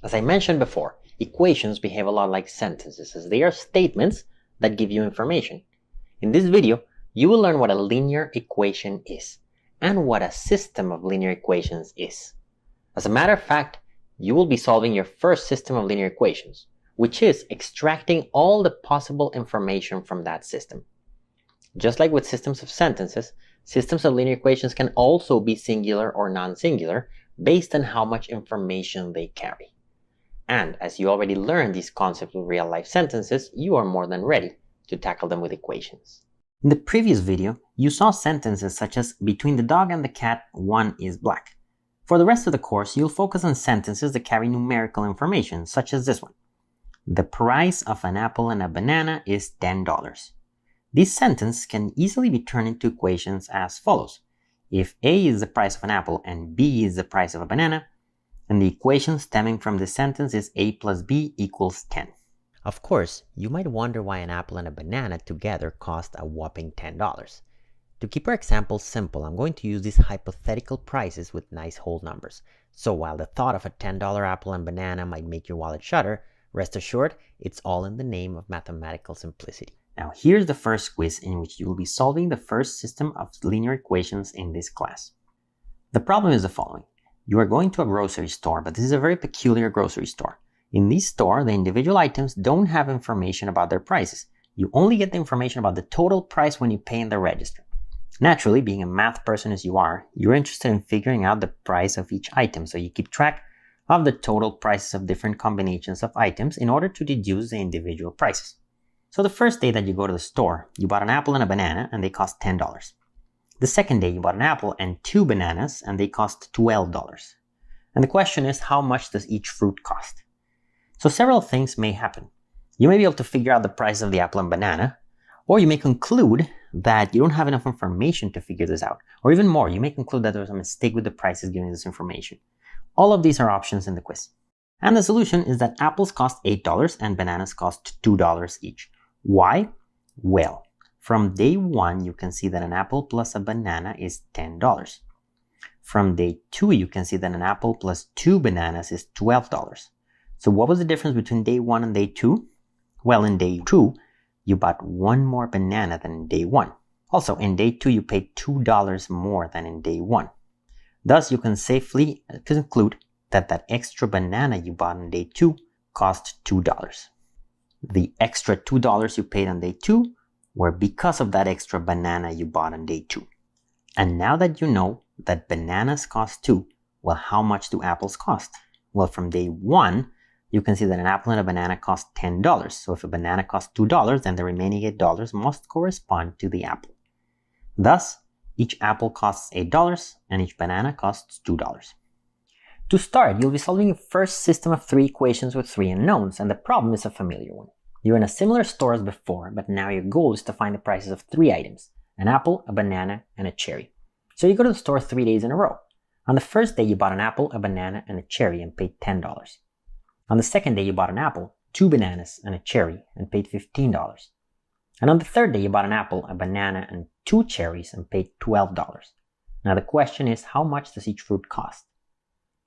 As I mentioned before, equations behave a lot like sentences, as they are statements that give you information. In this video, you will learn what a linear equation is, and what a system of linear equations is. As a matter of fact, you will be solving your first system of linear equations, which is extracting all the possible information from that system. Just like with systems of sentences, systems of linear equations can also be singular or non-singular based on how much information they carry. And as you already learned these concepts with real-life sentences, you are more than ready to tackle them with equations. In the previous video, you saw sentences such as between the dog and the cat, one is black. For the rest of the course, you'll focus on sentences that carry numerical information, such as this one. The price of an apple and a banana is $10. This sentence can easily be turned into equations as follows. If A is the price of an apple and B is the price of a banana, then the equation stemming from this sentence is A plus B equals 10. Of course, you might wonder why an apple and a banana together cost a whopping $10. To keep our example simple, I'm going to use these hypothetical prices with nice whole numbers. So while the thought of a $10 apple and banana might make your wallet shudder, rest assured, it's all in the name of mathematical simplicity. Now here's the first quiz in which you will be solving the first system of linear equations in this class. The problem is the following. You are going to a grocery store, but this is a very peculiar grocery store. In this store, the individual items don't have information about their prices. You only get the information about the total price when you pay in the register. Naturally, being a math person as you are, you're interested in figuring out the price of each item, so you keep track of the total prices of different combinations of items in order to deduce the individual prices. So the first day that you go to the store, you bought an apple and a banana and they cost $10. The second day you bought an apple and 2 bananas and they cost $12. And the question is, how much does each fruit cost? So several things may happen. You may be able to figure out the price of the apple and banana, or you may conclude that you don't have enough information to figure this out. Or even more, you may conclude that there's a mistake with the prices given this information. All of these are options in the quiz. And the solution is that apples cost $8 and bananas cost $2 each. Why? Well, from day 1, you can see that an apple plus a banana is $10. From day 2, you can see that an apple plus 2 bananas is $12. So what was the difference between day 1 and day 2? Well, in day 2, you bought 1 more banana than in day 1. Also, in day 2, you paid $2 more than in day 1. Thus, you can safely conclude that that extra banana you bought on day 2 cost $2. The extra $2 you paid on day 2 were because of that extra banana you bought on day 2. And now that you know that bananas cost 2, well, how much do apples cost? Well, from day 1, you can see that an apple and a banana cost $10. So if a banana costs $2, then the remaining $8 must correspond to the apple. Thus, each apple costs $8 and each banana costs $2. To start, you'll be solving your first system of 3 equations with 3 unknowns, and the problem is a familiar one. You're in a similar store as before, but now your goal is to find the prices of 3 items: an apple, a banana, and a cherry. So you go to the store 3 days in a row. On the first day, you bought an apple, a banana, and a cherry and paid $10. On the second day, you bought an apple, 2 bananas, and a cherry and paid $15. And on the third day, you bought an apple, a banana, and 2 cherries and paid $12. Now the question is, how much does each fruit cost?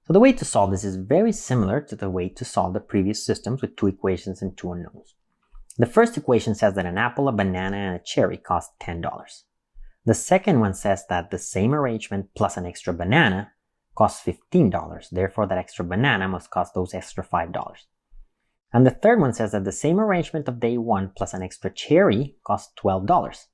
So the way to solve this is very similar to the way to solve the previous systems with 2 equations and 2 unknowns. The first equation says that an apple, a banana, and a cherry cost $10. The second one says that the same arrangement plus an extra banana costs $15. Therefore, that extra banana must cost those extra $5. And the third one says that the same arrangement of day 1 plus an extra cherry costs $12.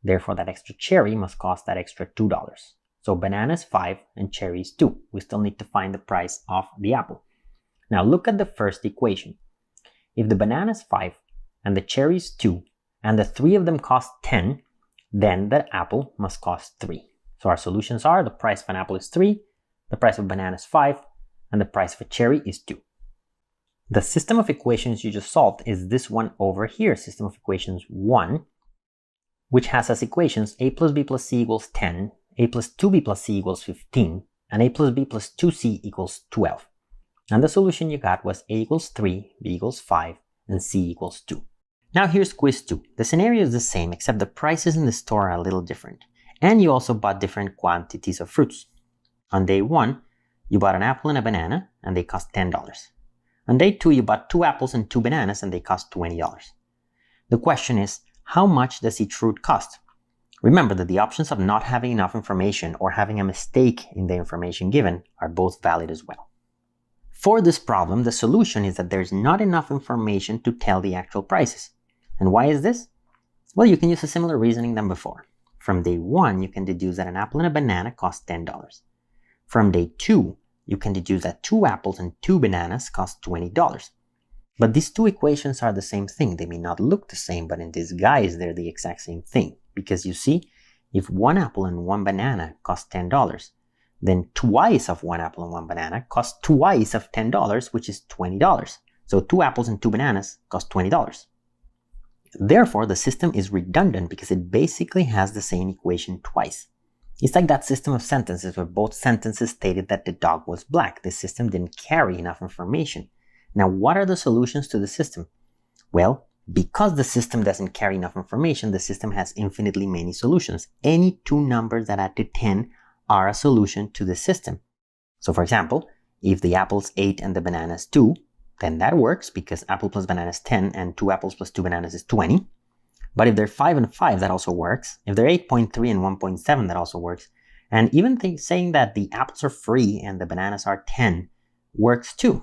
Therefore, that extra cherry must cost that extra $2. So banana is 5 and cherry is 2. We still need to find the price of the apple. Now look at the first equation. If the banana is 5 and the cherry is 2 and the 3 of them cost 10, then the apple must cost 3. So our solutions are: the price of an apple is 3, the price of a banana is 5, and the price of a cherry is 2. The system of equations you just solved is this one over here, system of equations 1, which has as equations a plus b plus c equals 10, a plus 2b plus c equals 15, and a plus b plus 2c equals 12. And the solution you got was a equals 3, b equals 5, and c equals 2. Now here's quiz 2. The scenario is the same, except the prices in the store are a little different. And you also bought different quantities of fruits. On day 1, you bought an apple and a banana, and they cost $10. On day 2, you bought 2 apples and 2 bananas and they cost $20. The question is, how much does each fruit cost? Remember that the options of not having enough information or having a mistake in the information given are both valid as well. For this problem, the solution is that there's not enough information to tell the actual prices. And why is this? Well, you can use a similar reasoning than before. From day 1, you can deduce that an apple and a banana cost $10. From day 2, you can deduce that 2 apples and 2 bananas cost $20. But these two equations are the same thing. They may not look the same, but in disguise, they're the exact same thing. Because you see, if 1 apple and 1 banana cost $10, then twice of 1 apple and 1 banana costs twice of $10, which is $20. So 2 apples and 2 bananas cost $20. Therefore, the system is redundant because it basically has the same equation twice. It's like that system of sentences where both sentences stated that the dog was black. The system didn't carry enough information. Now, what are the solutions to the system? Well, because the system doesn't carry enough information, the system has infinitely many solutions. Any two numbers that add to 10 are a solution to the system. So for example, if the apple's 8 and the banana is 2, then that works because apple plus banana is 10 and 2 apples plus 2 bananas is 20. But if they're 5 and 5, that also works. If they're 8.3 and 1.7, that also works. And even saying that the apples are free and the bananas are 10 works too.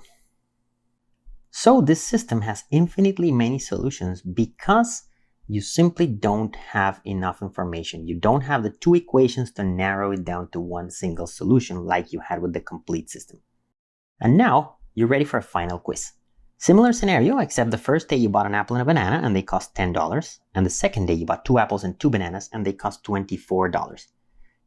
So this system has infinitely many solutions because you simply don't have enough information. You don't have the two equations to narrow it down to one single solution like you had with the complete system. And now you're ready for a final quiz. Similar scenario, except the first day you bought an apple and a banana and they cost $10, and the second day you bought 2 apples and 2 bananas and they cost $24.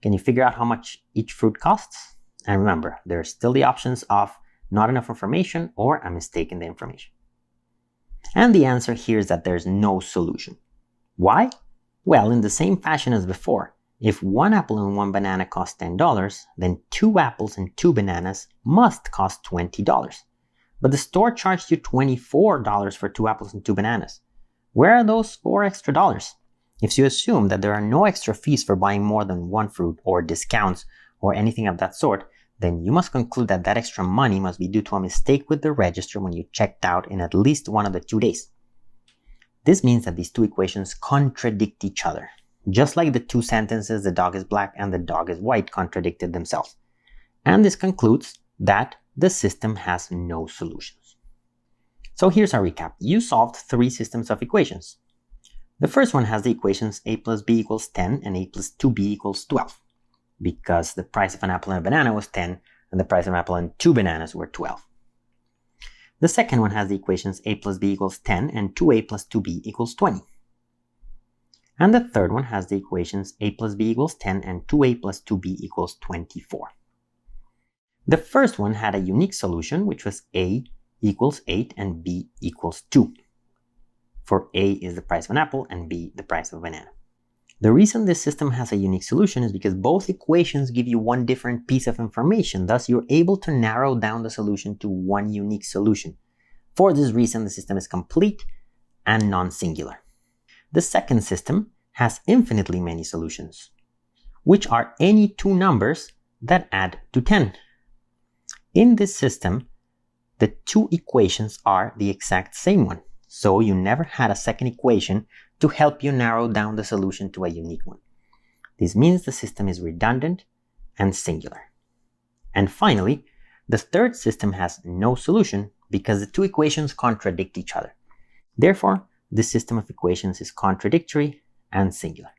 Can you figure out how much each fruit costs? And remember, there are still the options of not enough information or a mistake in the information. And the answer here is that there's no solution. Why? Well, in the same fashion as before, if 1 apple and 1 banana cost $10, then 2 apples and 2 bananas must cost $20. But the store charged you $24 for 2 apples and 2 bananas. Where are those 4 extra dollars? If you assume that there are no extra fees for buying more than one fruit or discounts or anything of that sort, then you must conclude that that extra money must be due to a mistake with the register when you checked out in at least one of the 2 days. This means that these two equations contradict each other, just like the two sentences "the dog is black" and "the dog is white" contradicted themselves. And this concludes that the system has no solutions. So here's our recap. You solved 3 systems of equations. The first one has the equations a plus b equals 10 and a plus 2b equals 12, because the price of an apple and a banana was 10 and the price of an apple and 2 bananas were 12. The second one has the equations a plus b equals 10 and 2a plus 2b equals 20. And the third one has the equations a plus b equals 10 and 2a plus 2b equals 24. The first one had a unique solution, which was a equals 8 and b equals 2. For a is the price of an apple and b the price of a banana. The reason this system has a unique solution is because both equations give you one different piece of information, thus you're able to narrow down the solution to one unique solution. For this reason, the system is complete and non-singular. The second system has infinitely many solutions, which are any two numbers that add to 10. In this system, the two equations are the exact same one, so you never had a second equation to help you narrow down the solution to a unique one. This means the system is redundant and singular. And finally, the third system has no solution because the two equations contradict each other. Therefore, this system of equations is contradictory and singular.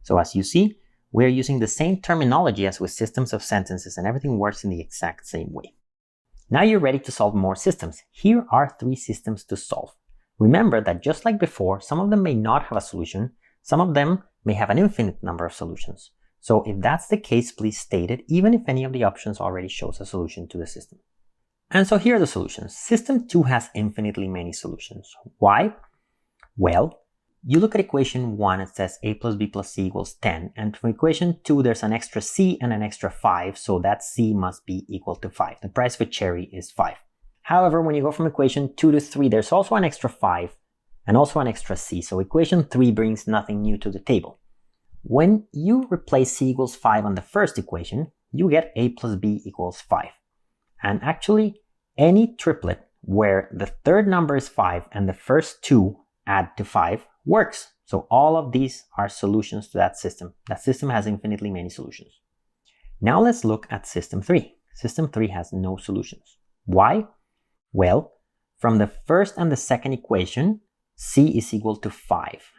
So as you see, we're using the same terminology as with systems of sentences and everything works in the exact same way. Now you're ready to solve more systems. Here are 3 systems to solve. Remember that just like before, some of them may not have a solution, some of them may have an infinite number of solutions. So if that's the case, please state it, even if any of the options already shows a solution to the system. And so here are the solutions. System 2 has infinitely many solutions. Why? Well, you look at equation 1, it says a plus b plus c equals 10, and from equation 2 there's an extra c and an extra 5, so that c must be equal to 5. The price of a cherry is 5. However, when you go from equation 2 to 3, there's also an extra 5 and also an extra c, so equation 3 brings nothing new to the table. When you replace c equals 5 on the first equation, you get a plus b equals 5. And actually, any triplet where the third number is 5 and the first two add to 5 works. So all of these are solutions to that system. That system has infinitely many solutions. Now let's look at system 3. System 3 has no solutions. Why? Well, from the first and the second equation, c is equal to 5.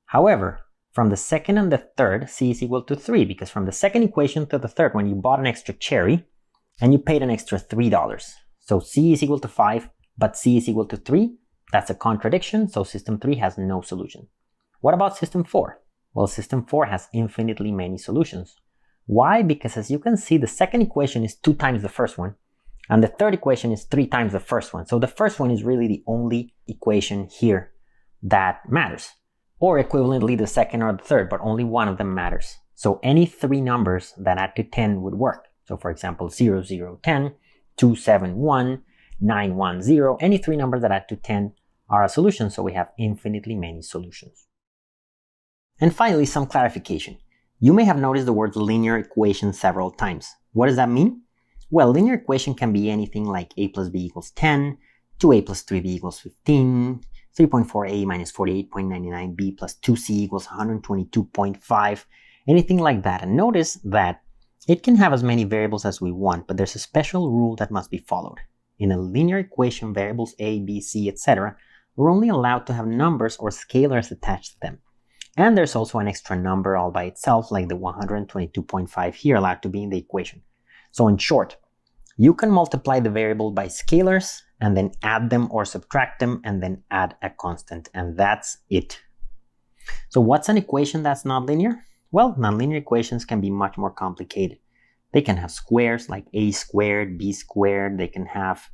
However, from the second and the third, c is equal to 3, because from the second equation to the third, when you bought an extra cherry and you paid an extra $3, so c is equal to 5, but c is equal to 3, that's a contradiction, so system 3 has no solution. What about system 4? Well, system 4 has infinitely many solutions. Why? Because as you can see, the second equation is 2 times the first one, and the third equation is 3 times the first one. So the first one is really the only equation here that matters. Or equivalently the second or the third, but only one of them matters. So any 3 numbers that add to 10 would work. So for example, 0, 0, 10, 2, 7, 1, 9, 1, 0. Any 3 numbers that add to 10 are a solution, so we have infinitely many solutions. And finally, some clarification. You may have noticed the word linear equation several times. What does that mean? Well, linear equation can be anything like a plus b equals 10, 2a plus 3b equals 15, 3.4a minus 48.99b plus 2c equals 122.5, anything like that. And notice that it can have as many variables as we want, but there's a special rule that must be followed. In a linear equation, variables a, b, c, etc., we're only allowed to have numbers or scalars attached to them. And there's also an extra number all by itself, like the 122.5 here, allowed to be in the equation. So in short, you can multiply the variable by scalars and then add them or subtract them and then add a constant, and that's it. So what's an equation that's not linear? Well, nonlinear equations can be much more complicated. They can have squares like a squared, b squared. They can have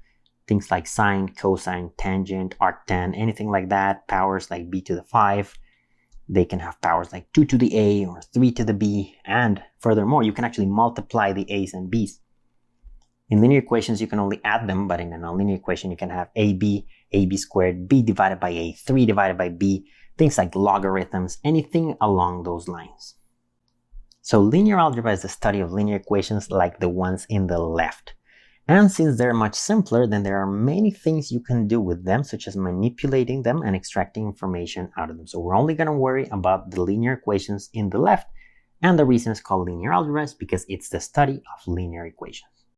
things like sine, cosine, tangent, arctan, anything like that. Powers like b to the 5. They can have powers like 2 to the a or 3 to the b. And furthermore, you can actually multiply the a's and b's. In linear equations, you can only add them, but in a nonlinear equation, you can have ab squared, b divided by a, 3 divided by b, things like logarithms, anything along those lines. So linear algebra is the study of linear equations like the ones in the left. And since they're much simpler, then there are many things you can do with them, such as manipulating them and extracting information out of them. So we're only going to worry about the linear equations in the left, and the reason it's called linear algebra is because it's the study of linear equations.